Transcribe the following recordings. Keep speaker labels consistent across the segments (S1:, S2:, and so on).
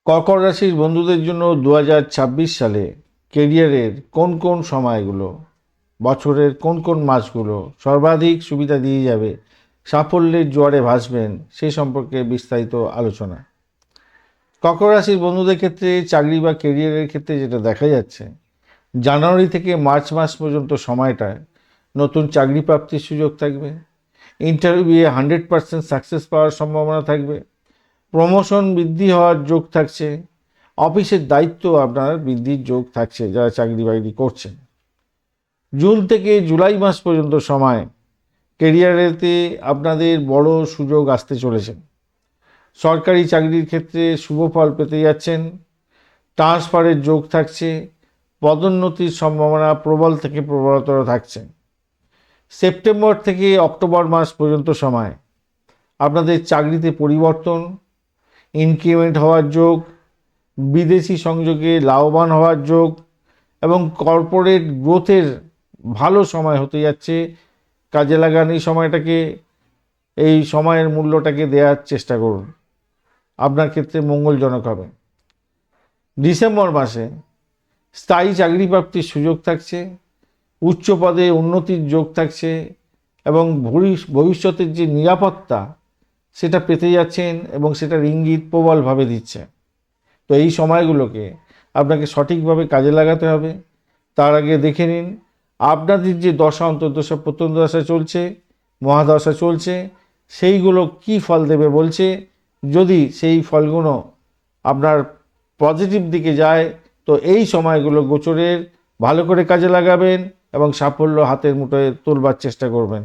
S1: কর্কট রাশির বন্ধুদের জন্য 2026 সালে কেরিয়ারের কোন কোন সময়গুলো, বছরের কোন কোন মাসগুলো সর্বাধিক সুবিধা দিয়ে যাবে, সাফল্যের জোয়ারে ভাসবেন, সেই সম্পর্কে বিস্তারিত আলোচনা। কর্কট রাশির বন্ধুদের ক্ষেত্রে চাকরি বা কেরিয়ারের ক্ষেত্রে যেটা দেখা যাচ্ছে, জানুয়ারি থেকে মার্চ মাস পর্যন্ত সময়টায় নতুন চাকরি প্রাপ্তির সুযোগ থাকবে। ইন্টারভিউয়ে 100% সাকসেস পাওয়ার সম্ভাবনা থাকবে। প্রমোশন বৃদ্ধি হওয়ার যোগ থাকছে। অফিসের দায়িত্ব আপনার বৃদ্ধির যোগ থাকছে যারা চাকরি বাকরি করছেন। জুন থেকে জুলাই মাস পর্যন্ত সময় কেরিয়ারেতে আপনাদের বড় সুযোগ আসতে চলেছে। সরকারি চাকরির ক্ষেত্রে শুভ ফল পেতে যাচ্ছেন। ট্রান্সফারের যোগ থাকছে। পদোন্নতির সম্ভাবনা প্রবল থেকে প্রবলতর থাকছে। সেপ্টেম্বর থেকে অক্টোবর মাস পর্যন্ত সময় আপনাদের চাকরিতে পরিবর্তন, ইনক্রিমেন্ট হওয়ার যোগ, বিদেশি সংযোগে লাভবান হওয়ার যোগ এবং কর্পোরেট গ্রোথের ভালো সময় হতে যাচ্ছে। কাজে লাগান এই সময়টাকে, এই সময়ের মূল্যটাকে দেওয়ার চেষ্টা করুন, আপনার ক্ষেত্রে মঙ্গলজনক হবে। ডিসেম্বর মাসে স্থায়ী চাকরি প্রাপ্তির সুযোগ থাকছে। উচ্চ পদে উন্নতির যোগ থাকছে এবং ভবিষ্যতের যে নিরাপত্তা সেটা পেতে যাচ্ছেন এবং সেটার ইঙ্গিত প্রবলভাবে দিচ্ছে। তো এই সময়গুলোকে আপনাকে সঠিকভাবে কাজে লাগাতে হবে। তার আগে দেখে নিন আপনাদের যে দশা, অন্তর্দশা, প্রত্যন্তদশা চলছে, মহাদশা চলছে, সেইগুলো কি ফল দেবে বলছে। যদি সেই ফলগুলো আপনার পজিটিভ দিকে যায় তো এই সময়গুলো গোচরের ভালো করে কাজে লাগাবেন এবং সাফল্য হাতের মুঠোয় তুলবার চেষ্টা করবেন।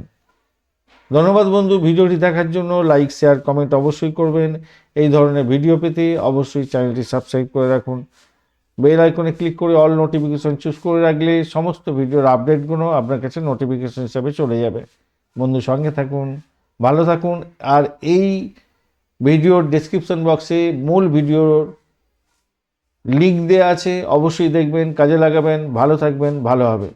S1: ধন্যবাদ বন্ধু, ভিডিওটি দেখার জন্য। লাইক, শেয়ার, কমেন্ট অবশ্যই করবেন। এই ধরনের ভিডিও পেতে অবশ্যই চ্যানেলটি সাবস্ক্রাইব করে রাখুন। বেল আইকনে ক্লিক করে অল নোটিফিকেশন চুজ করে রাখলে সমস্ত ভিডিওর আপডেটগুলো আপনার কাছে নোটিফিকেশন হিসাবে চলে যাবে। বন্ধু, সঙ্গে থাকুন, ভালো থাকুন। আর এই ভিডিওর ডেসক্রিপশন বক্সে মূল ভিডিওর লিঙ্ক দেওয়া আছে, অবশ্যই দেখবেন, কাজে লাগাবেন, ভালো থাকবেন, ভালো হবে।